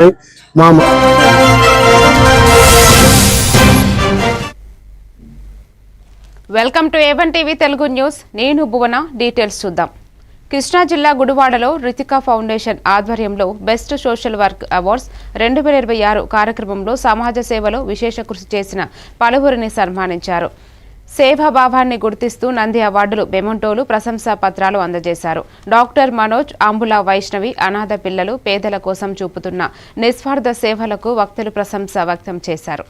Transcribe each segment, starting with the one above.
మా welcome to A1 TV Telugu news. నేను భువన. Details చూద్దాం. కృష్ణా జిల్లా గుడివాడలో రితికా ఫౌండేషన్ ఆధ్వర్యంలో బెస్ట్ సోషల్ వర్క్ అవార్డ్స్ 2026 కార్యక్రమంలో సమాజ సేవలో విశేష కృషి చేసిన పలువురిని సన్మానించారు. సేవాభావాన్ని గుర్తిస్తూ నంది అవార్డులు, మెమొంటోలు, ప్రశంసా పత్రాలు అందజేశారు. డాక్టర్ మనోజ్, అంబుల వైష్ణవి అనాథ పిల్లలు, పేదల కోసం చూపుతున్న నిస్వార్థ సేవలకు వక్తలు ప్రశంస వ్యక్తం చేశారు.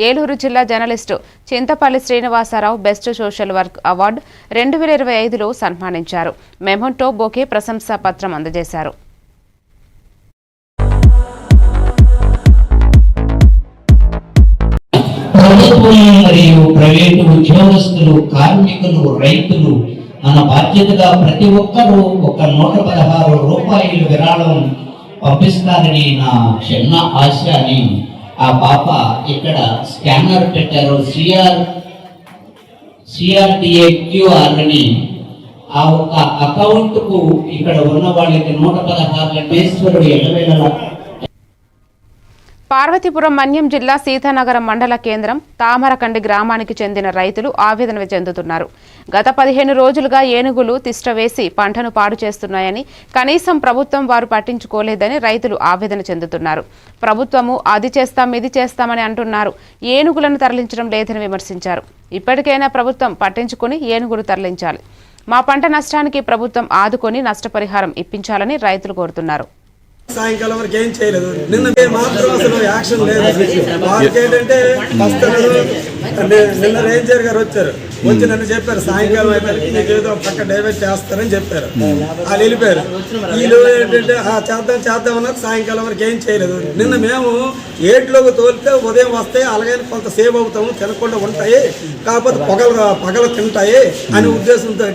ఏలూరు జిల్లా journalist Chintapalli Srinivasarao best social work award 2025లో సన్మానించారు. మెమొంటో, బొకే, ప్రశంసా పత్రం అందజేశారు. ప్రభుత్వం మరియు ప్రైవేటు ఉద్యోగస్తులు, కార్మికులు, రైతులు మన బాధ్యతగా ప్రతి ఒక్కరూ ఒక 116 రూపాయలు విరాళం పంపిస్తారని నా చిన్న ఆశ అని ఆ పాప ఇక్కడ స్కానర్ పెట్టారు. CRDAQR అని ఆ ఒక అకౌంట్ కు ఇక్కడ ఉన్న వాళ్ళకి 116 లక్షేశ్వరుడు ఎల్లవేళలా. పార్వతీపురం మన్యం జిల్లా సీతానగరం మండల కేంద్రం తామరకండి గ్రామానికి చెందిన రైతులు ఆవేదన చెందుతున్నారు. గత 15 రోజులుగా ఏనుగులు తిష్టవేసి పంటను పాడు చేస్తున్నాయని, కనీసం ప్రభుత్వం వారు పట్టించుకోలేదని రైతులు ఆవేదన చెందుతున్నారు. ప్రభుత్వము అది చేస్తాం ఇది చేస్తామని అంటున్నారు. ఏనుగులను తరలించడం లేదని విమర్శించారు. ఇప్పటికైనా ప్రభుత్వం పట్టించుకుని ఏనుగులు తరలించాలి. మా పంట నష్టానికి ప్రభుత్వం ఆదుకొని నష్టపరిహారం ఇప్పించాలని రైతులు కోరుతున్నారు. సాయంకాలం వరకు ఏం చేయలేదు. నిన్న మాత్రం అసలు యాక్షన్ లేదు. వాళ్ళకి ఏంటంటే నిన్న రేంజర్ గారు వచ్చారు, వచ్చి నన్ను చెప్పారు సాయంకాలం అయితే మీకు ఏదో పక్క డైవర్ట్ చేస్తారని చెప్పారు. వాళ్ళు వెళ్ళిపోయారు. వీళ్ళు ఏంటంటే చేద్దాం అన్నారు. సాయంకాలం వరకు ఏం చేయలేదు. నిన్న మేము ఏట్లోకి తోలితే ఉదయం వస్తాయి, అలాగే కొంత సేవ్ అవుతాము, తినకుండా ఉంటాయి, కాకపోతే పగలు తింటాయి అనే ఉద్దేశంతో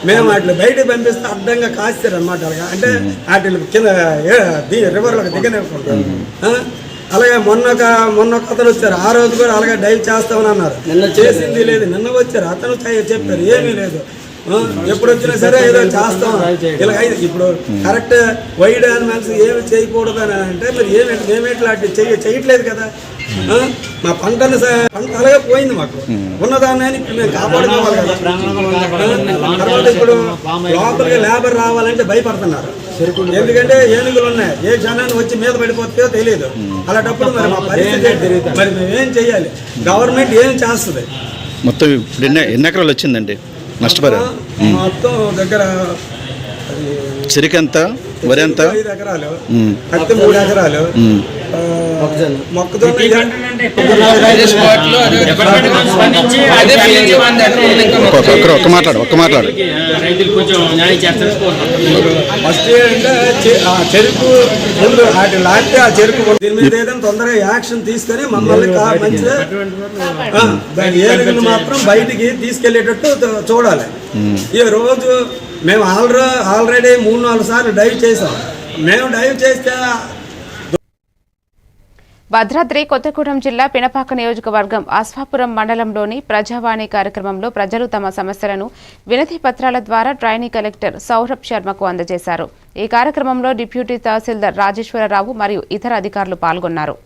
మేము వాటిని బయటకు పంపిస్తే అడ్డంగా కాస్తారు అనమాట. అలాగా అంటే వాటి కింద రివర్లోకి దిగనివ్వకుండా. అలాగే మొన్న ఒక అతను వచ్చారు, ఆ రోజు కూడా అలాగే డైవ్ చేస్తామని అన్నారు. నిన్న చేసింది లేదు. నిన్న వచ్చారు, అతను చెప్పారు ఏమీ లేదు. ఎప్పుడు వచ్చినా సరే ఏదో చేస్తాం ఇలా. ఇప్పుడు కరెక్ట్ వైడ్ యానిమల్స్ ఏమి చేయకూడదు అని అంటే మరి మేమేట్లా చేయట్లేదు కదా. మా పంట అలాగే పోయింది. మాకు ఉన్నదాన్ని మేము కాపాడుకోవాలి కదా. తర్వాత ఇప్పుడు లోపలికి లేబర్ రావాలంటే భయపడుతున్నారు. ఎందుకంటే ఏనుగులు ఉన్నాయి, ఏ క్షణాన్ని వచ్చి మీద పడిపోతుందో తెలియదు. అలాంటప్పుడు మరి మా పరిస్థితి మరి మేమేం చెయ్యాలి? గవర్నమెంట్ ఏం చేస్తుంది? మొత్తం ఎన్ని ఎకరాలు వచ్చిందండి నష్టపరిహారం? మొత్తం దగ్గర చెరుకు ఎంత, వరి ఎంత? 5 ఎకరాలు, పత్తి 3 ఎకరాలు, మొక్కజొన్న. ఒక్క మాట్లాడు. ఫస్ట్ ఏంటంటే చెరుకు ముందు వాటి లాంటి ఆ చెరుకు దీని మీద ఏదైనా తొందరగా యాక్షన్ తీసుకొని మమ్మల్ని మంచిగా ఏనుగులు మాత్రం బయటికి తీసుకెళ్లేటట్టు చూడాలి. ఈ రోజు మేము ఆల్రెడీ 3-4 సార్లు డైవ్ చేసాం. మేము డైవ్ చేస్తే భద్రాద్రి కొత్తగూడెం జిల్లా పినపాక నియోజకవర్గం అశ్వాపురం మండలంలోని ప్రజావాణి కార్యక్రమంలో ప్రజలు తమ సమస్యలను వినతి పత్రాల ద్వారా ట్రైనీ కలెక్టర్ సౌరభ్ శర్మకు అందజేశారు. ఈ కార్యక్రమంలో డిప్యూటీ తహసీల్దార్ రాజేశ్వరరావు మరియు ఇతర అధికారులు పాల్గొన్నారు.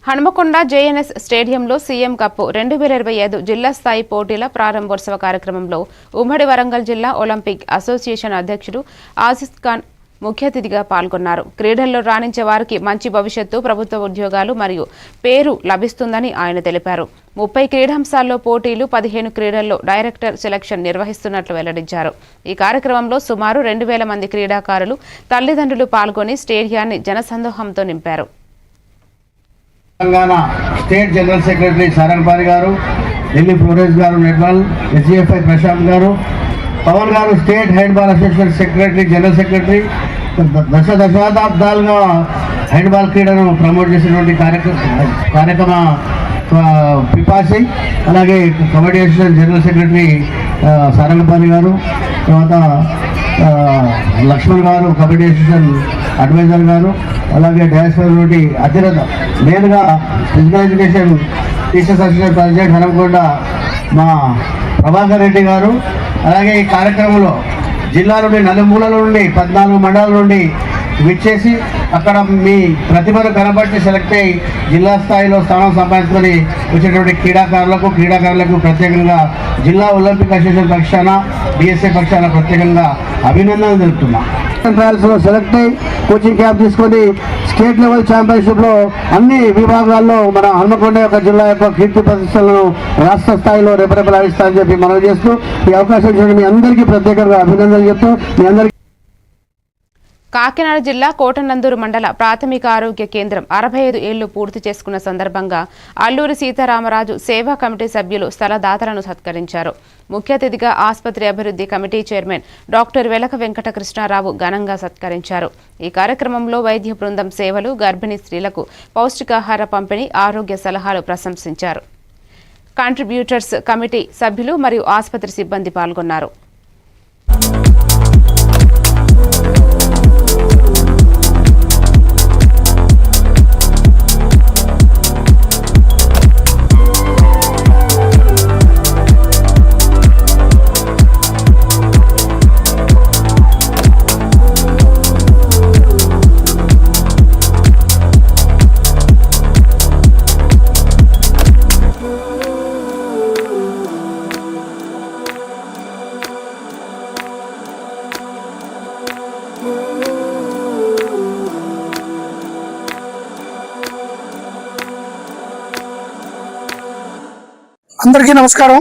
హనుమకొండ జేఎన్ఎస్ స్టేడియంలో సీఎం కప్ 2025 జిల్లా స్థాయి పోటీల ప్రారంభోత్సవ కార్యక్రమంలో ఉమ్మడి వరంగల్ జిల్లా ఒలింపిక్ అసోసియేషన్ అధ్యక్షుడు ఆసిఫ్ ఖాన్ ముఖ్య అతిథిగా పాల్గొన్నారు. క్రీడల్లో రాణించే వారికి మంచి భవిష్యత్తు, ప్రభుత్వ ఉద్యోగాలు మరియు పేరు లభిస్తుందని ఆయన తెలిపారు. 30 క్రీడాంశాల్లో పోటీలు, 15 క్రీడల్లో డైరెక్టర్ సెలక్షన్ నిర్వహిస్తున్నట్లు వెల్లడించారు. ఈ కార్యక్రమంలో సుమారు 2000 మంది క్రీడాకారులు, తల్లిదండ్రులు పాల్గొని స్టేడియాన్ని జనసందోహంతో నింపారు. Telangana state general secretary Sarangapani garu, Delhi Florence గారు, నిర్మల్ ఎస్జిఎఫ్ఐ ప్రశాంత్ గారు, పవన్ గారు state handball association secretary general secretary, దశాబ్దాలుగా హ్యాండ్బాల్ క్రీడను ప్రమోట్ చేసినటువంటి కార్యక్రమ పిపాసి, అలాగే kabaddi association general secretary Sarangapani గారు, తర్వాత లక్ష్మణ్ గారు కబడ్డీ అసోసియేషన్ అడ్వైజర్ గారు, అలాగే డయాస్పోరా నుండి అతిరథ మెయిన్గా physical education teachers association president Hanamkonda మా ప్రభాకర్ రెడ్డి గారు, అలాగే ఈ కార్యక్రమంలో జిల్లా నుండి నలుమూలల నుండి 14 మండలాల నుండి విచ్చేసి అక్కడ మీ ప్రతిభను కనబట్టి సెలెక్ట్ అయ్యి జిల్లా స్థాయిలో స్థానం సంపాదించుకొని వచ్చేటువంటి క్రీడాకారులకు ప్రత్యేకంగా జిల్లా ఒలింపిక్ అసోసియేషన్ పక్షాన బిఎస్ఏ పక్షాన ప్రత్యేకంగా అభినందనలు తెలుపుతున్నాం. ట్రయల్స్లో సెలెక్ట్ అయ్యి కోచింగ్ క్యాంప్ తీసుకొని స్టేట్ లెవెల్ ఛాంపియన్షిప్లో అన్ని విభాగాల్లో మన హన్మకొండ యొక్క జిల్లా యొక్క కీర్తి ప్రతిష్టలను రాష్ట్ర స్థాయిలో రెపరెపలాడిస్తారని చెప్పి మనవి చేస్తూ ఈ అవకాశం ఇచ్చిన మీ అందరికీ ప్రత్యేకంగా అభినందనలు చెప్తూ మీ అందరికీ. కాకినాడ జిల్లా కోటనందూరు మండల ప్రాథమిక ఆరోగ్య కేంద్రం 65 ఏళ్లు పూర్తి చేసుకున్న సందర్భంగా అల్లూరి సీతారామరాజు సేవా కమిటీ సభ్యులు స్థలదాతలను సత్కరించారు. ముఖ్య అతిథిగా ఆసుపత్రి అభివృద్ధి committee chairman doctor Velaka Venkata Krishnarao ఘనంగా సత్కరించారు. ఈ కార్యక్రమంలో వైద్య బృందం సేవలు, గర్భిణీ స్త్రీలకు పౌష్టికాహార పంపిణీ, ఆరోగ్య సలహాలు ప్రశంసించారు. కాంట్రిబ్యూటర్స్ కమిటీ సభ్యులు మరియు ఆసుపత్రి సిబ్బంది పాల్గొన్నారు. అందరికీ నమస్కారం.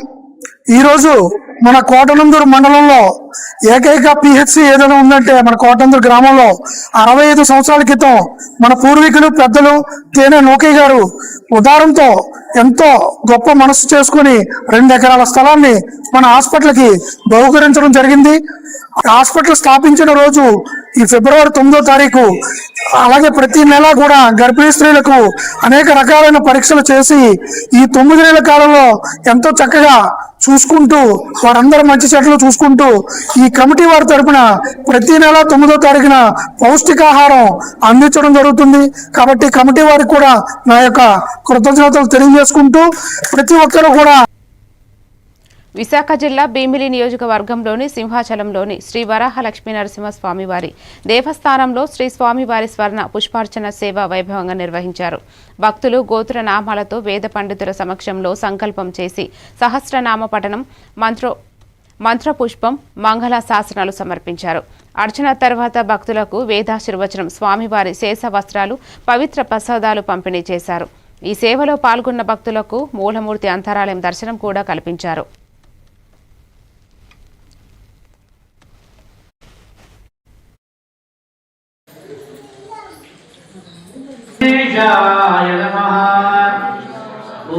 ఈరోజు మన కోటనందూరు మండలంలో ఏకైక పిహెచ్సి ఏదైనా ఉందంటే మన కోటనందూరు గ్రామంలో 65 సంవత్సరాల క్రితం మన పూర్వీకులు పెద్దలు తేనె నూకయ్య గారు ఉదారంతో ఎంతో గొప్ప మనసు చేసుకుని 2 ఎకరాల స్థలాన్ని మన హాస్పిటల్కి బహుకరించడం జరిగింది. హాస్పిటల్ స్థాపించిన రోజు ఈ ఫిబ్రవరి 9వ తారీఖు. అలాగే ప్రతి నెల కూడా గర్భిణీ స్త్రీలకు అనేక రకాలైన పరీక్షలు చేసి ఈ 9 నెలల కాలంలో ఎంతో చక్కగా చూసుకుంటూ వారందరూ మంచి చెట్లు చూసుకుంటూ ఈ కమిటీ వారి తరపున ప్రతి నెల 9వ తారీఖున పౌష్టికాహారం అందించడం జరుగుతుంది. కాబట్టి కమిటీ వారికి కూడా నా యొక్క కృతజ్ఞతలు తెలియజేసుకుంటూ ప్రతి ఒక్కరూ కూడా. విశాఖ జిల్లా భీమిలి నియోజకవర్గంలోని సింహాచలంలోని శ్రీ వరాహ లక్ష్మీ నరసింహస్వామి వారి దేవస్థానంలో శ్రీ స్వామివారి స్వర్ణ పుష్పార్చన సేవ వైభవంగా నిర్వహించారు. భక్తులు గోత్ర నామాలతో వేద పండితుల సమక్షంలో సంకల్పం చేసి సహస్రనామ పఠనం, మంత్రపుష్పం, మంగళ శాసనాలు సమర్పించారు. అర్చన తర్వాత భక్తులకు వేదాశీర్వచనం, స్వామివారి శేష వస్త్రాలు, పవిత్ర ప్రసాదాలు పంపిణీ చేశారు. ఈ సేవలో పాల్గొన్న భక్తులకు మూలమూర్తి అంతరాలయం దర్శనం కూడా కల్పించారు.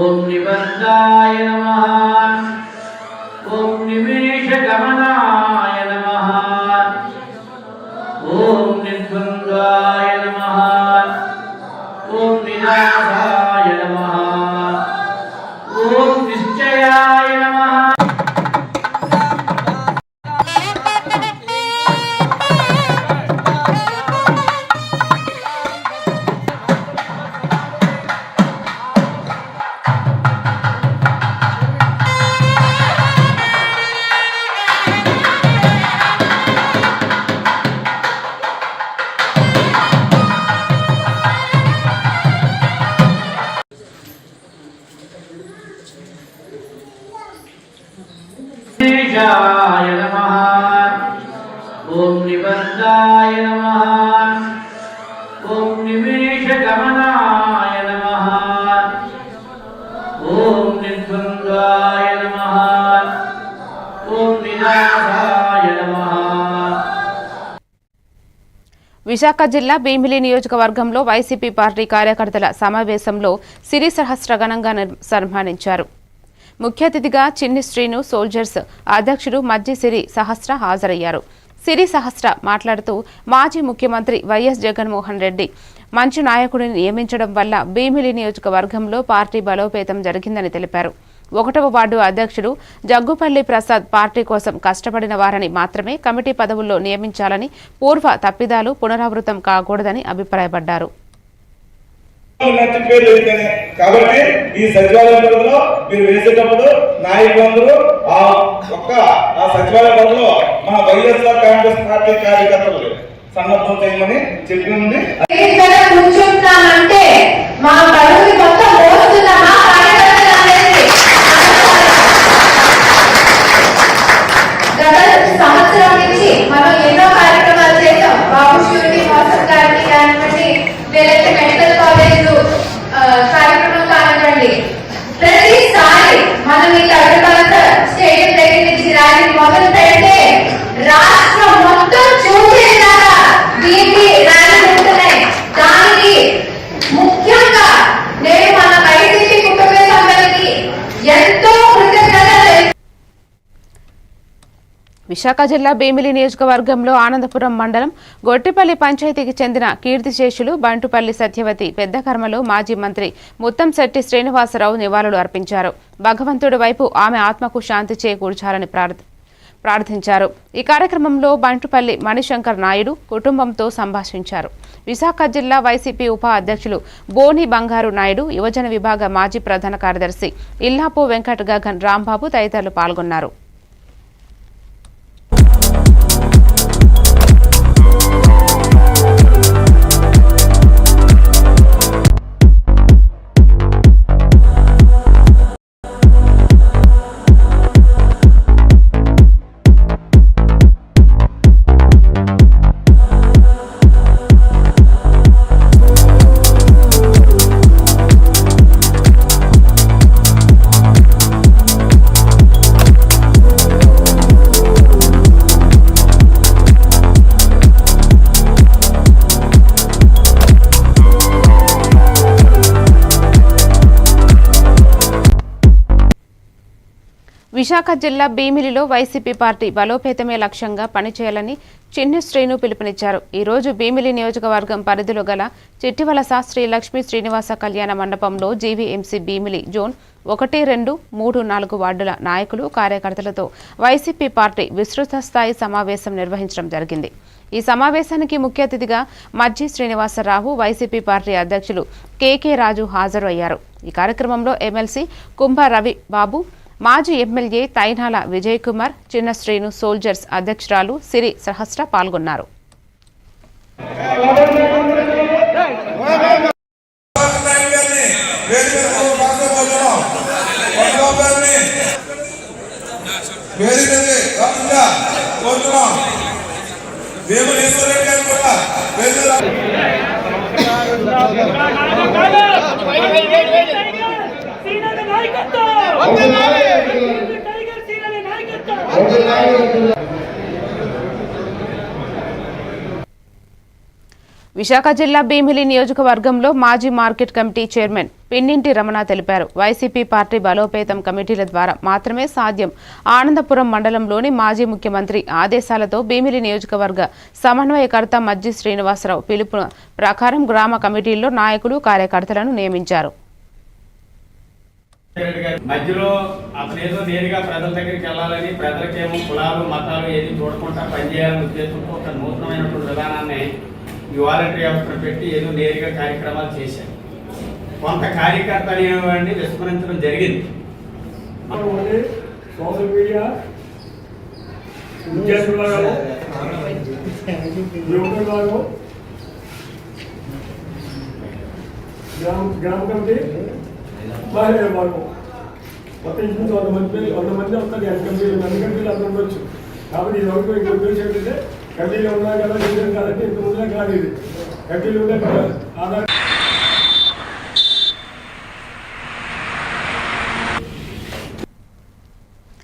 ఓం నిబంధాయ నమః. ఓం నిమేష గమనాయ నమః. ఓం నిర్ద్వంద్వాయ నమః. ఓం వినాశాయ నమః. ఓం నిశ్చయాయ నమః. నిమేషాయ నమః. ఓం నిబంధాయ నమః. ఓం నిమేష గమనాయ నమః. ఓం నిర్ద్వంద్వాయ నమః. ఓం వినాశాయ నమః. విశాఖ జిల్లా భీమిలి నియోజకవర్గంలో వైసీపీ పార్టీ కార్యకర్తల సమావేశంలో సిరి సహస్ర ఘనంగా సన్మానించారు. ముఖ్య అతిథిగా చిన్ని శ్రీను సోల్జర్స్ అధ్యక్షుడు మజ్జి సిరి సహస్ర హాజరయ్యారు. సిరి సహస్ర మాట్లాడుతూ మాజీ ముఖ్యమంత్రి వైఎస్ జగన్మోహన్ రెడ్డి మంచి నాయకుడిని నియమించడం వల్ల భీమిలి నియోజకవర్గంలో పార్టీ బలోపేతం జరిగిందని తెలిపారు. 1వ వార్డు అధ్యక్షుడు జగ్గుపల్లి ప్రసాద్ పార్టీ కోసం కష్టపడిన వారని మాత్రమే కమిటీ పదవుల్లో నియమించాలని, పూర్వ తప్పిదాలు పునరావృతం కాకూడదని అభిప్రాయపడ్డారు. కాబట్టి ఈ సచివాలయ పరిధిలో మీరు వేసేటప్పుడు నాయకులందరూ ఆ సచివాలయ పరిధిలో మన వైఎస్ఆర్ కాంగ్రెస్ పార్టీ కార్యకర్తలు సన్నద్ధం చేయమని చెప్పింది. కూర్చుంటానంటే మా బడుగుని మొత్తం మోస్తున్నామా గత సంవత్సరం నుంచి మనం ఎన్నో కార్యక్రమాలు చేసాం. బాబు షూరిటీ మోసం గారిని కానివ్వండి, లేదంటే మెడికల్ కాలేజ్ కార్యక్రమం కానివ్వండి, ప్రతిసారి మనం ఈ కడప స్టేడియం దగ్గర నుంచి ర్యాలీ మొదలు పెడితే రాష్ట్రం మొత్తం చూసేలాగా దీనికి ర్యాలీ ఉంటున్నాయి. దానికి ముఖ్యంగా నేను మన వైసీపీ కుటుంబ సభ్యులకి ఎంతో కృతజ్ఞతలు. విశాఖ జిల్లా భీమిలి నియోజకవర్గంలో ఆనందపురం మండలం గొట్టిపల్లి పంచాయతీకి చెందిన కీర్తిశేషులు బంటుపల్లి సత్యవతి పెద్ద కర్మలో మాజీ మంత్రి ముత్తంశెట్టి శ్రీనివాసరావు నివాళులు అర్పించారు. భగవంతుడి వైపు ఆమె ఆత్మకు శాంతి చేకూర్చాలని ప్రార్థించారు. ఈ కార్యక్రమంలో బంటుపల్లి మణిశంకర్ నాయుడు కుటుంబంతో సంభాషించారు. విశాఖ జిల్లా వైసీపీ ఉప అధ్యక్షులు బోని బంగారు నాయుడు, యువజన విభాగ మాజీ ప్రధాన కార్యదర్శి ఇల్లాపు వెంకట గగన్ రాంబాబు తదితరులు పాల్గొన్నారు. విశాఖ జిల్లా భీమిలిలో వైసీపీ పార్టీ బలోపేతమే లక్ష్యంగా పనిచేయాలని చిన్ని శ్రీను పిలుపునిచ్చారు. ఈ రోజు భీమిలి నియోజకవర్గం పరిధిలో గల చిట్టివలస శ్రీ లక్ష్మీ శ్రీనివాస కళ్యాణ మండపంలో జీవీఎంసీ భీమిలి జోన్ 1, 2, 3, 4 వార్డుల నాయకులు, కార్యకర్తలతో వైసీపీ పార్టీ విస్తృత స్థాయి సమావేశం నిర్వహించడం జరిగింది. ఈ సమావేశానికి ముఖ్య అతిథిగా మజ్జి శ్రీనివాసరావు, వైసీపీ పార్టీ అధ్యక్షులు కేకే రాజు హాజరు అయ్యారు. ఈ కార్యక్రమంలో ఎమ్మెల్సీ కుంభ రవి బాబు, మాజీ ఎమ్మెల్యే తైనాల విజయ్ కుమార్, చిన్న శ్రీను సోల్జర్స్ అధ్యక్షురాలు సిరి సహస్ర పాల్గొన్నారు. విశాఖ జిల్లా భీమిలి నియోజకవర్గంలో మాజీ market committee chairman Pinninti Ramana తెలిపారు. వైసీపీ పార్టీ బలోపేతం కమిటీల ద్వారా మాత్రమే సాధ్యం. ఆనందపురం మండలంలోని మాజీ ముఖ్యమంత్రి ఆదేశాలతో భీమిలి నియోజకవర్గ సమన్వయకర్త మజ్జి శ్రీనివాసరావు పిలుపు ప్రకారం గ్రామ కమిటీల్లో నాయకులు, కార్యకర్తలను నియమించారు. మధ్యలో అతనేదో నేరుగా ప్రజల దగ్గరికి వెళ్ళాలని, ప్రజలకేమో కులాలు మతాలు ఏది చూడకుండా పనిచేయాలని ఉద్దేశంతో ఒక నూతనమైనటువంటి విధానాన్ని ఈ వాలంటరీ వ్యవస్థను పెట్టి ఏదో నేరుగా కార్యక్రమాలు చేశారు. కొంత కార్యకర్త అనేవాడిని విస్మరించడం జరిగింది. సోషల్ మీడియా గ్రామ కమిటీ మహిళల వర్గం మొత్తం ఇంటి 100 మంది వస్తారు. 2 కమిటీలు 2 కమిటీలు అందరూ ఉండొచ్చు. కాబట్టి ఈ రోజు ఇంకో ఉద్దేశం ఏంటంటే కమిటీలో ఉన్నా కదా నిజం కాదంటే ఇంత ముందుగా కాదు. ఇది కమిటీలు ఉండే ఆధార్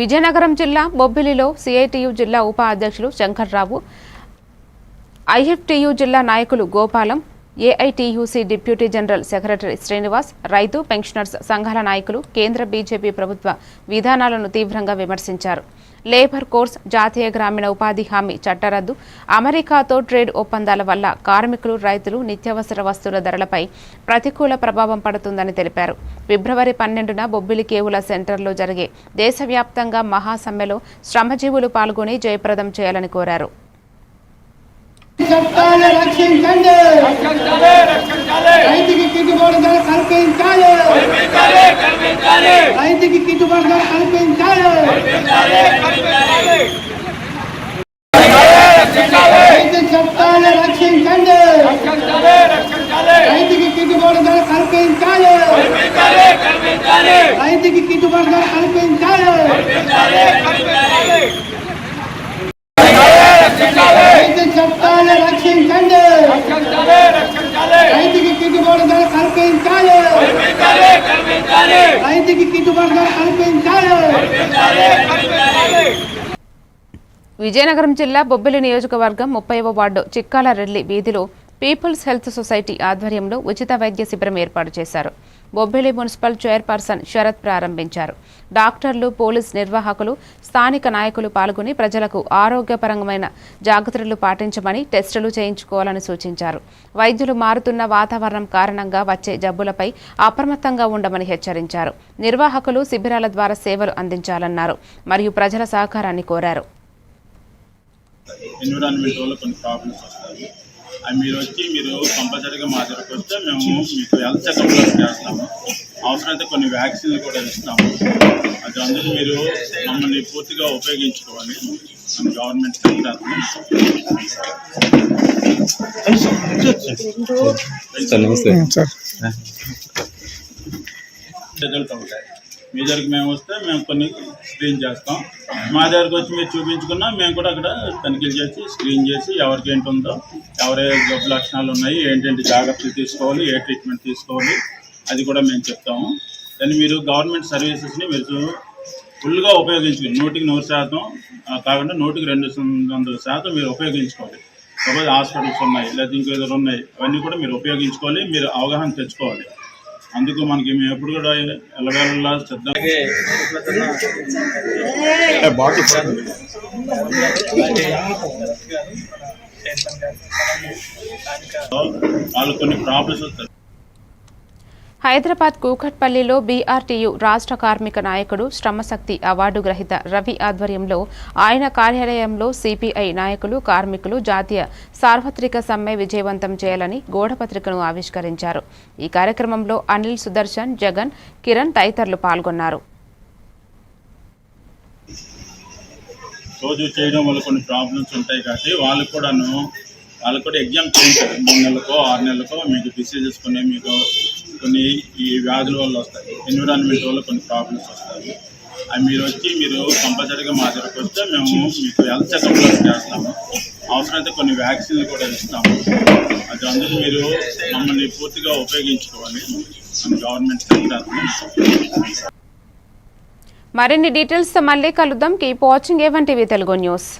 విజయనగరం జిల్లా బొబ్బిలిలో సిఐటియు జిల్లా ఉప అధ్యక్షులు శంకర్రావు, ఐఎఫ్టియు జిల్లా నాయకులు Gopalam, AITUC deputy general secretary Srinivas, రైతు పెన్షనర్స్ సంఘాల నాయకులు కేంద్ర బీజేపీ ప్రభుత్వ విధానాలను తీవ్రంగా విమర్శించారు. లేబర్ కోర్స్, జాతీయ గ్రామీణ ఉపాధి హామీ చట్టరద్దు, అమెరికాతో ట్రేడ్ ఒప్పందాల వల్ల కార్మికులు, రైతులు, నిత్యావసర వస్తువుల ధరలపై ప్రతికూల ప్రభావం పడుతుందని తెలిపారు. ఫిబ్రవరి 12న బొబ్బిలి కేవుల సెంటర్లో జరిగే దేశవ్యాప్తంగా మహాసమ్మెలో శ్రమజీవులు పాల్గొని జయప్రదం చేయాలని కోరారు. చట్టాలు రక్షించండి, రైతుకి గిట్టుబాటు ధర కల్పించాలి, రైతుకి గిట్టుబాటు ధర కల్పించాలి, రైతు చట్టాలు రక్షించండి, రైతుకి గిట్టుబాటు ధర కల్పించాలి, రైతుకి గిట్టుబాటు ధర కల్పించాలి, రైతు చట్టాలు రక్షించండి, రైతుకి గిట్టుబాటు ధర కల్పించాలి, రైతుకి గిట్టుబాటు ధర కల్పించాలి. విజయనగరం జిల్లా బొబ్బిలి నియోజకవర్గం 30వ వార్డు చిక్కాల రెల్లి వీధిలో పీపుల్స్ హెల్త్ సొసైటీ ఆధ్వర్యంలో ఉచిత వైద్య శిబిరం ఏర్పాటు చేశారు. బొబ్బిలి మున్సిపల్ చైర్పర్సన్ శరత్ ప్రారంభించారు. డాక్టర్లు, పోలీస్ నిర్వాహకులు, స్థానిక నాయకులు పాల్గొని ప్రజలకు ఆరోగ్యపరమైన జాగ్రత్తలు పాటించమని, టెస్టులు చేయించుకోవాలని సూచించారు. వైద్యులు మారుతున్న వాతావరణం కారణంగా వచ్చే జబ్బులపై అప్రమత్తంగా ఉండమని హెచ్చరించారు. నిర్వాహకులు శిబిరాల ద్వారా సేవలు అందించాలన్నారు మరియు ప్రజల సహకారాన్ని కోరారు. మీరు వచ్చి మీరు కంపల్సరీగా మా దగ్గరకు వస్తే మేము మీకు హెల్త్ చెకప్ చేస్తాము. అవసరమైతే కొన్ని వ్యాక్సిన్లు కూడా ఇస్తాము. అది అందుకు మీరు మమ్మల్ని పూర్తిగా ఉపయోగించుకోవాలి. మన గవర్నమెంట్ రిజల్ట్ ఉంటాయి. మీ దగ్గరికి మేము వస్తే మేము కొన్ని స్క్రీన్ చేస్తాం. మా దగ్గరకు వచ్చి మీరు చూపించుకున్నా మేము కూడా అక్కడ తనిఖీలు చేసి స్క్రీన్ చేసి ఎవరికి ఏంటి ఉందో, ఎవరే జబ్బు లక్షణాలు ఉన్నాయి, ఏంటంటే జాగ్రత్తలు తీసుకోవాలి, ఏ ట్రీట్మెంట్ తీసుకోవాలి అది కూడా మేము చెప్తాము. కానీ మీరు గవర్నమెంట్ సర్వీసెస్ని మీరు ఫుల్గా ఉపయోగించుకోండి. 100% కాకుండా 200% మీరు ఉపయోగించుకోవాలి. సపోజ్ హాస్పిటల్స్ ఉన్నాయి లేదా ఇంకేదో ఉన్నాయి, అవన్నీ కూడా మీరు ఉపయోగించుకోవాలి. మీరు అవగాహన తెచ్చుకోవాలి. అందుకు మనకి మేము ఎప్పుడు కూడా ఎల్లవేళలా శ్రద్ధ వాళ్ళు కొన్ని ప్రాబ్లమ్స్ వస్తాయి. హైదరాబాద్ కూకట్పల్లిలో బీఆర్టీయూ రాష్ట్ర కార్మిక నాయకుడు, శ్రమశక్తి అవార్డు గ్రహీత రవి ఆధ్వర్యంలో ఆయన కార్యాలయంలో సిపిఐ నాయకులు, కార్మికులు జాతీయ సార్వత్రిక సమ్మె విజయవంతం చేయాలని గోడపత్రికను ఆవిష్కరించారు. ఈ కార్యక్రమంలో అనిల్, సుదర్శన్, జగన్, కిరణ్ తదితరులు పాల్గొన్నారు. రోజు చేయడం వల్ల కొన్ని ప్రాబ్లమ్స్ ఉంటాయి కాబట్టి వాళ్ళకు కూడా ఎగ్జామ్ చేయించారు. 3 నెలలకో 6 నెలలకో మీకు డిసీజెస్ మీకు కొన్ని ఈ వ్యాధుల వల్ల వస్తాయి, ఎన్విరాన్మెంట్ వల్ల కొన్ని ప్రాబ్లమ్స్ వస్తాయి. అవి మీరు వచ్చి మీరు కంపల్సరీగా మా దగ్గరకు వస్తే మేము మీకు హెల్త్ చెకప్ చేస్తాము. అవసరమైతే కొన్ని వ్యాక్సిన్లు కూడా ఇస్తాము. అది అందుకు మీరు మమ్మల్ని పూర్తిగా ఉపయోగించుకోవాలి. మన గవర్నమెంట్ మరిన్ని డీటెయిల్స్ మళ్ళీ కలుద్దాం. Keep watching A1 TV Telugu news.